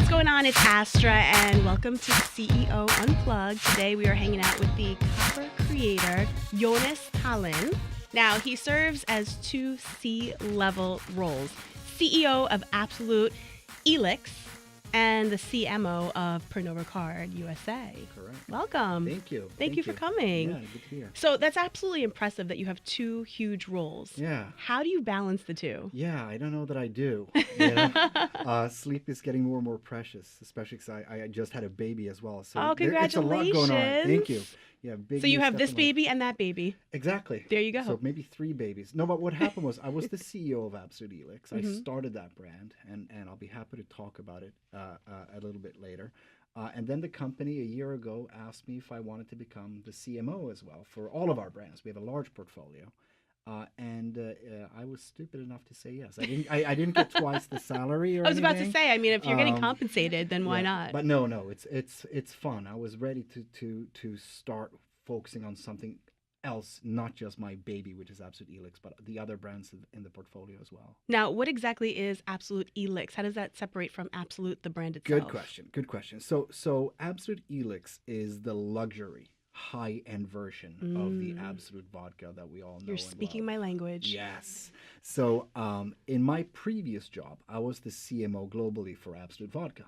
what's going on? It's Astra, and welcome to CEO Unplugged. Today we are hanging out with the copper creator, Jonas Tahlin. Now, he serves as two C-level roles, CEO of Absolut Elyx and the CMO of Pernod Ricard USA. Correct. Welcome. Thank you. Thank you for coming. Yeah, good to hear. So that's absolutely impressive that you have two huge roles. Yeah. How do you balance the two? Yeah, I don't know that I do. Sleep is getting more and more precious, especially because I just had a baby as well. So congratulations. it's a lot going on. Thank you. Yeah, big. So you have this in life. baby and that baby. Exactly. There you go. So maybe 3 babies. No, but what happened was I was the CEO of Absolut Elyx. I started that brand, and I'll be happy to talk about it a little bit later. And then the company a year ago asked me if I wanted to become the CMO as well for all of our brands. We have a large portfolio. I was stupid enough to say yes. I didn't get twice the salary or I was about to anything. say, I mean, if you're getting compensated, then why Yeah, not? But no, it's fun. I was ready to start focusing on something else, not just my baby, which is Absolut Elyx, but the other brands in the portfolio as well. Now, what exactly is Absolut Elyx? How does that separate from Absolut, the brand itself? Good question. So Absolut Elyx is the luxury high-end version of the Absolut vodka that we all know. You're speaking my language. Yes. So in my previous job, I was the CMO globally for Absolut Vodka.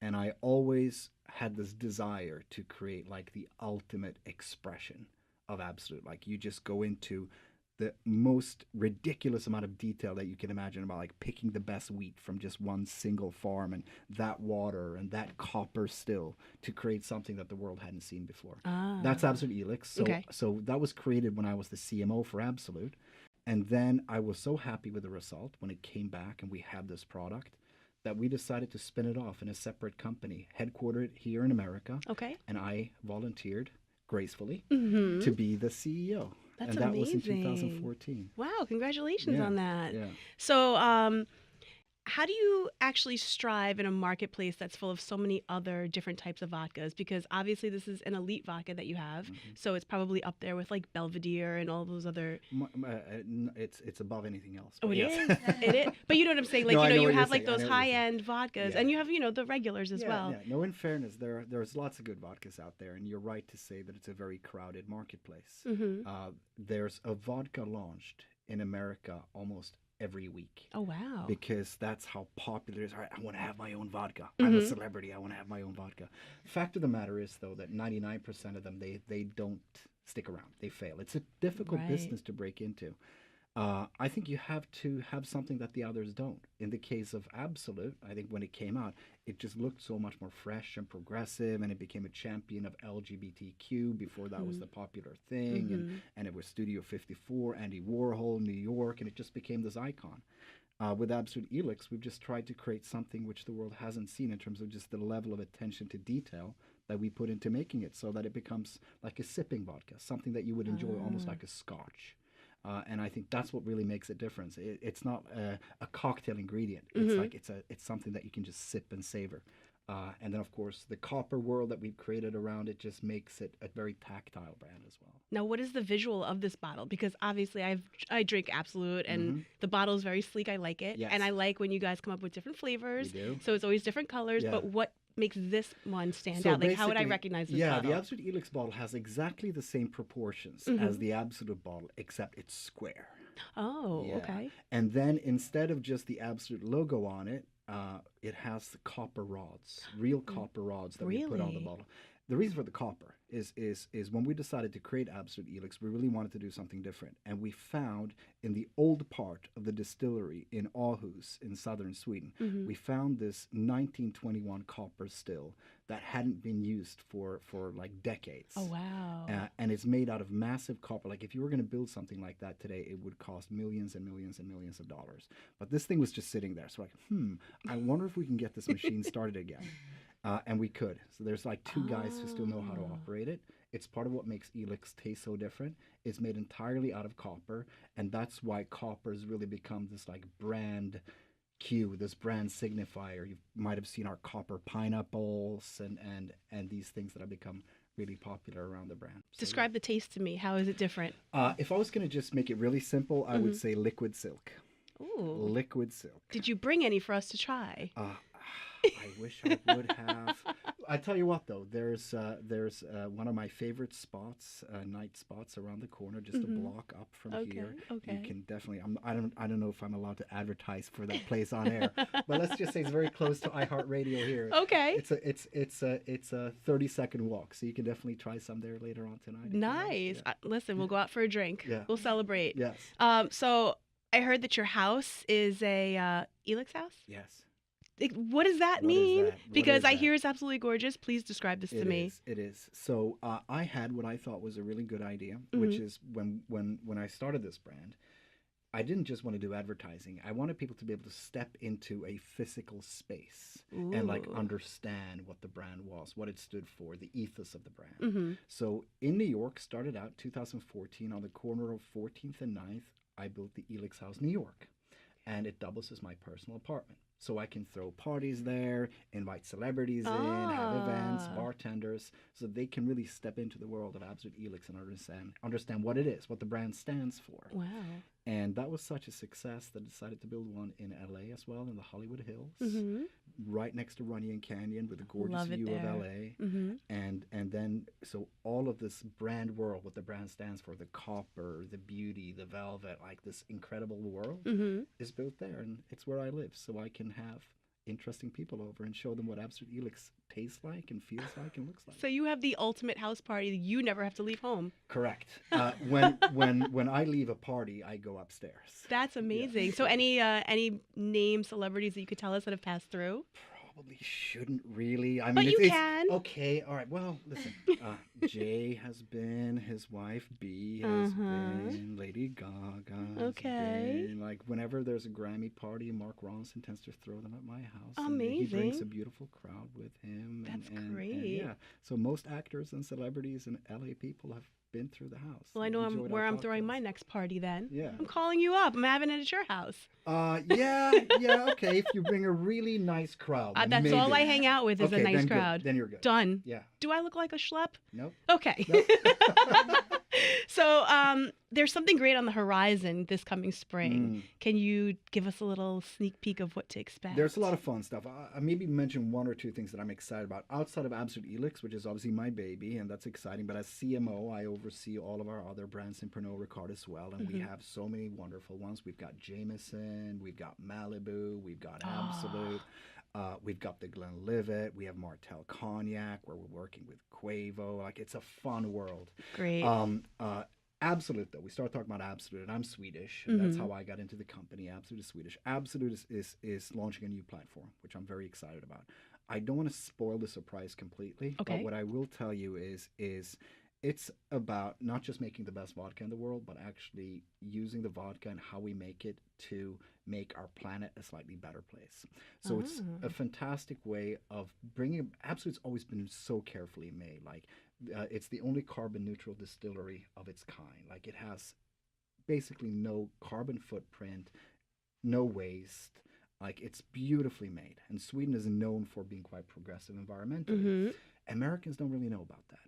And I always had this desire to create like the ultimate expression of Absolut. Like you just go into the most ridiculous amount of detail that you can imagine about like picking the best wheat from just one single farm and that water and that copper still to create something that the world hadn't seen before. That's Absolut Elyx. So that was created when I was the CMO for Absolut. And then I was so happy with the result when it came back and we had this product that we decided to spin it off in a separate company headquartered here in America. Okay. And I volunteered gracefully to be the CEO. That's and that amazing. was in 2014. Wow, congratulations on that. Yeah. So, how do you actually strive in a marketplace that's full of so many other different types of vodkas? Because obviously this is an elite vodka that you have, so it's probably up there with like Belvedere and all those other. It's above anything else. Oh, it yes. is. It is. But you know what I'm saying? Like, No, you have like those high-end vodkas, Yeah. and you have the regulars as well. Yeah. No, in fairness, there's lots of good vodkas out there, and you're right to say that it's a very crowded marketplace. There's a vodka launched in America almost every week. Oh, wow. Because that's how popular it is. All right, I want to have my own vodka. I'm a celebrity. I want to have my own vodka. Fact of the matter is, though, that 99% of them, they don't stick around. They fail. It's a difficult business to break into. I think you have to have something that the others don't. In the case of Absolut, I think when it came out, it just looked so much more fresh and progressive, and it became a champion of LGBTQ before that was the popular thing, and it was Studio 54, Andy Warhol, New York, and it just became this icon. With Absolut Elyx, we've just tried to create something which the world hasn't seen in terms of just the level of attention to detail that we put into making it so that it becomes like a sipping vodka, something that you would enjoy almost like a scotch. And I think that's what really makes a difference. It's not a cocktail ingredient. It's like it's something that you can just sip and savor. And then, of course, the copper world that we've created around it just makes it a very tactile brand as well. Now, what is the visual of this bottle? Because obviously I drink Absolut, and the bottle is very sleek. I like it. Yes. And I like when you guys come up with different flavors. We do. So it's always different colors. Yeah. But what makes this one stand So out? Like, how would I basically, recognize this yeah, bottle? the Absolut Elyx bottle has exactly the same proportions as the Absolut bottle, except it's square. Oh, Yeah. okay. And then instead of just the Absolut logo on it, it has the copper rods, real copper rods that we put on the Really? bottle. The reason for the copper is when we decided to create Absolut Elyx, we really wanted to do something different. And we found in the old part of the distillery in Aarhus in southern Sweden, we found this 1921 copper still that hadn't been used for like decades. Oh, wow. And it's made out of massive copper. Like if you were going to build something like that today, it would cost millions and millions and millions of dollars. But this thing was just sitting there. So like, I wonder if we can get this machine started again. And we could. So there's like 2 guys who still know how to operate it. It's part of what makes Elyx taste so different. It's made entirely out of copper, and that's why copper has really become this like brand cue, this brand signifier. You might have seen our copper pineapples and these things that have become really popular around the brand. So, Describe the taste to me. How is it different? if I was going to just make it really simple, I would say liquid silk. Ooh. Liquid silk. Did you bring any for us to try? I wish I would have. I tell you what, though, there's one of my favorite spots, night spots around the corner, just a block up from here. Okay. You can definitely. I don't know if I'm allowed to advertise for that place on air, but let's just say it's very close to iHeartRadio here. Okay. It's a 30-second walk, so you can definitely try some there later on tonight. Nice. Yeah. Listen, we'll go out for a drink. Yeah. We'll celebrate. Yes. So I heard that your house is a Elyx house. Yes. What does that What is mean? that? Because I that? hear it's absolutely gorgeous. Please describe this to me. It is. So I had what I thought was a really good idea, which is when I started this brand, I didn't just want to do advertising. I wanted people to be able to step into a physical space and like understand what the brand was, what it stood for, the ethos of the brand. So in New York, started out 2014 on the corner of 14th and 9th, I built the Elyx House New York, and it doubles as my personal apartment. So I can throw parties there, invite celebrities in, have events, bartenders, so they can really step into the world of Absolut Elyx and understand what it is, what the brand stands for. Wow. And that was such a success that I decided to build one in LA as well, in the Hollywood Hills, right next to Runyon Canyon with a gorgeous view of LA. And then, so all of this brand world, what the brand stands for, the copper, the beauty, the velvet, like this incredible world is built there. And it's where I live, so I can have interesting people over and show them what Absolut Elyx tastes like and feels like and looks like. So you have the ultimate house party. You never have to leave home. Correct. When I leave a party, I go upstairs. That's amazing. Yeah. So any name celebrities that you could tell us that have passed through? Probably shouldn't really. I mean, but you can. Okay, all right. Well, listen. Jay has been, his wife B has been, Lady Gaga has been. Like whenever there's a Grammy party, Mark Ronson tends to throw them at my house. Amazing. And he brings a beautiful crowd with him. That's great. And yeah. So most actors and celebrities and LA people have been through the house. Well, I know where I'm throwing my next party then. Yeah. I'm calling you up. I'm having it at your house. Yeah, okay. If you bring a really nice crowd. That's maybe. all I hang out with is a nice crowd. Then you're good. Done. Yeah. Do I look like a schlep? Nope. Okay. Nope. So there's something great on the horizon this coming spring. Can you give us a little sneak peek of what to expect? There's a lot of fun stuff. I maybe mention one or two things that I'm excited about outside of Absolut Elyx, which is obviously my baby, and that's exciting. But as CMO, I oversee all of our other brands in Pernod Ricard as well, and we have so many wonderful ones. We've got Jameson, we've got Malibu, we've got Absolut. We've got the Glenlivet. We have Martell Cognac, where we're working with Quavo. Like, it's a fun world. Great. Absolut, though. We started talking about Absolut, and I'm Swedish, and that's how I got into the company. Absolut is Swedish. Absolut is launching a new platform, which I'm very excited about. I don't want to spoil the surprise completely, but what I will tell you is it's about not just making the best vodka in the world, but actually using the vodka and how we make it to make our planet a slightly better place. So it's a fantastic way of bringing. Absolut's always been so carefully made. Like it's the only carbon neutral distillery of its kind. Like it has basically no carbon footprint, no waste. Like it's beautifully made. And Sweden is known for being quite progressive environmentally. Americans don't really know about that.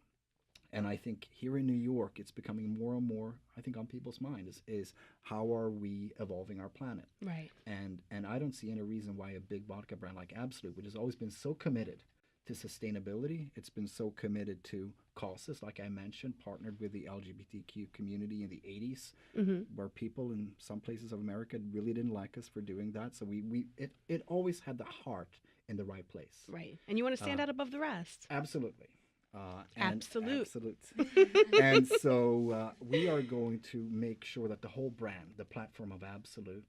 And I think here in New York, it's becoming more and more, I think, on people's minds is how are we evolving our planet? Right. And I don't see any reason why a big vodka brand like Absolut, which has always been so committed to sustainability, it's been so committed to causes, like I mentioned, partnered with the LGBTQ community in the 80s, where people in some places of America really didn't like us for doing that. So it always had the heart in the right place. Right. And you want to stand out above the rest. Absolutely. Absolute. And so we are going to make sure that the whole brand, the platform of Absolut,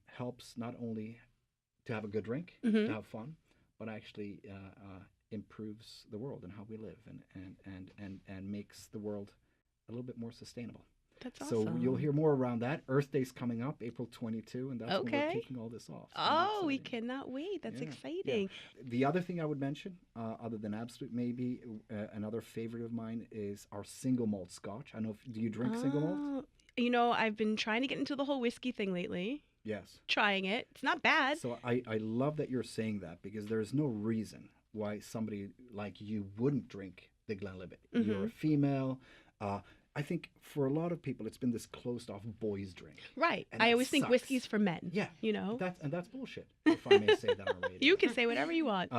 helps not only to have a good drink, to have fun, but actually improves the world and how we live and makes the world a little bit more sustainable. That's awesome. So you'll hear more around that. Earth Day's coming up, April 22, and that's when we're kicking all this off. So we cannot wait. That's exciting. Yeah. The other thing I would mention, other than Absolut, maybe another favorite of mine is our single malt Scotch. I don't know do you drink single malt? You know, I've been trying to get into the whole whiskey thing lately. Yes. Trying it. It's not bad. So I love that you're saying that because there's no reason why somebody like you wouldn't drink the Glenlivet. You're a female. I think for a lot of people, it's been this closed-off boys' drink. Right. And I that always think sucks. whiskey's for men. Yeah. You know? That's bullshit, if I may say that on radio. You can say whatever you want.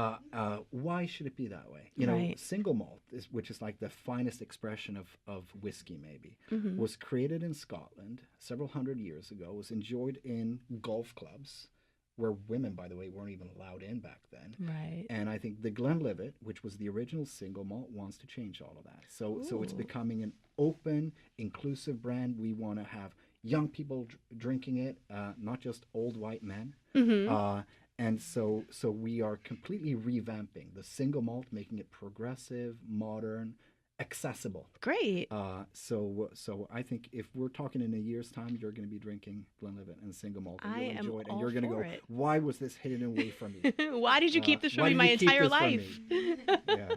Why should it be that way? You know, Right. single malt, which is like the finest expression of whiskey, maybe, Mm-hmm. was created in Scotland several hundred years ago, was enjoyed in golf clubs, where women, by the way, weren't even allowed in back then. Right. And I think the Glenlivet, which was the original single malt, wants to change all of that. So it's Ooh. becoming an open, inclusive brand. We want to have young people drinking it, not just old white men. Mm-hmm. And so we are completely revamping the single malt, making it progressive, modern, accessible. Great. So I think if we're talking in a year's time, you're going to be drinking Glenlivet and single malt, and I you'll am enjoy it, and all you're going to go, for it. why was this hidden away from me? Why did you keep this why from me did my you keep entire this from life? Yeah.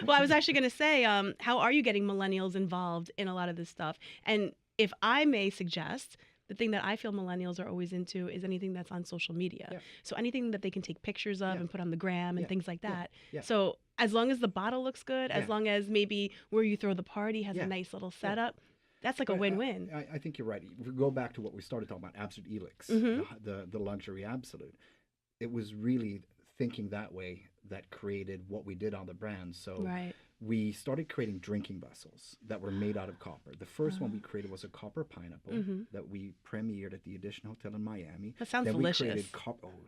Well, I was actually going to say, how are you getting millennials involved in a lot of this stuff? And if I may suggest, the thing that I feel millennials are always into is anything that's on social media. Yeah. So anything that they can take pictures of Yeah. and put on the gram and Yeah. things like that. Yeah. So as long as the bottle looks good, as Yeah. long as maybe where you throw the party has Yeah. a nice little setup, that's like a But win-win. I think you're right. If we go back to what we started talking about, Absolut Elyx, Mhm. the luxury Absolute. It was really thinking that way that created what we did on the brand. So Right. we started creating drinking vessels that were made out of copper. The first one we created was a copper pineapple Mhm. that we premiered at the Edition Hotel in Miami. That sounds then delicious. we created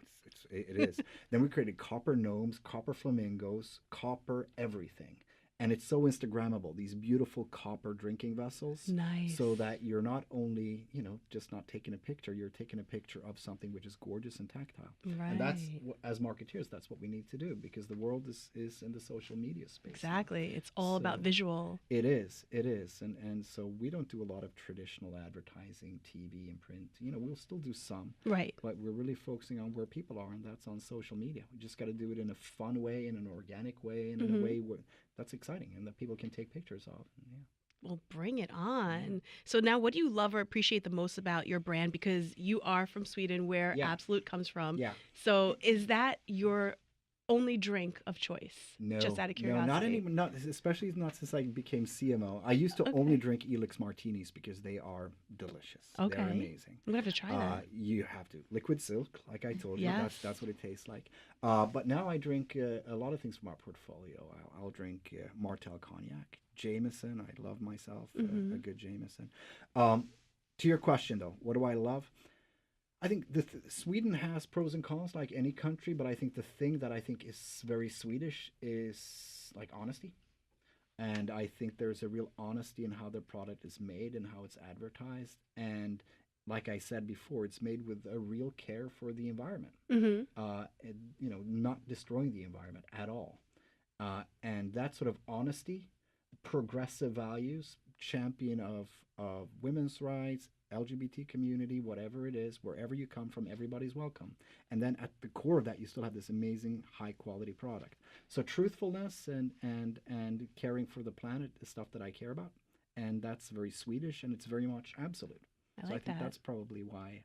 it is. Then we created copper gnomes, copper flamingos, copper everything. And it's so Instagrammable, these beautiful copper drinking vessels. Nice. So that you're not only, just not taking a picture, you're taking a picture of something which is gorgeous and tactile. Right. And that's, as marketeers, that's what we need to do, because the world is in the social media space. Exactly. It's all about So- visual. It is. And so we don't do a lot of traditional advertising, TV and print. We'll still do some, Right. but we're really focusing on where people are, and that's on social media. We just got to do it in a fun way, in an organic way, and in a way that's exciting and that people can take pictures of. Yeah. Well, bring it on. So now what do you love or appreciate the most about your brand? Because you are from Sweden, where Yeah. Absolut comes from. Yeah. So is that your only drink of choice? No, Just out of curiosity. no, not anymore. Not especially not since I became CMO. I used to only drink Elyx martinis because they are delicious. Okay. They're amazing. I'm going to have to try that. You have to. Liquid silk, like I told you. Yes. That's what it tastes like. But now I drink a lot of things from our portfolio. I'll drink Martell cognac, Jameson. I love myself a good Jameson. To your question though, what do I love? I think Sweden has pros and cons like any country, but I think the thing that I think is very Swedish is like honesty. And I think there's a real honesty in how the product is made and how it's advertised. And like I said before, it's made with a real care for the environment, not destroying the environment at all. And that sort of honesty, progressive values, champion of women's rights, LGBT community, whatever it is, wherever you come from, everybody's welcome. And then at the core of that, you still have this amazing high quality product. So truthfulness and caring for the planet is stuff that I care about. And that's very Swedish, and it's very much absolute. I So I like think that. that's probably why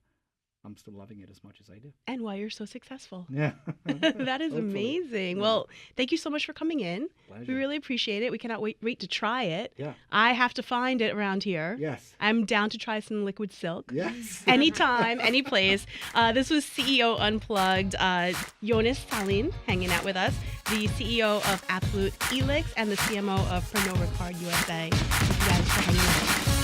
I'm still loving it as much as I do. And why you're so successful. Yeah. That is Hopefully. amazing. Yeah. Well, thank you so much for coming in. Pleasure. We really appreciate it. We cannot wait to try it. Yeah. I have to find it around here. Yes. I'm down to try some liquid silk. Yes. Anytime, any place. This was CEO Unplugged, Jonas Tahlin, hanging out with us, the CEO of Absolut Elyx and the CMO of Pernod Ricard USA. Thank you guys for hanging out.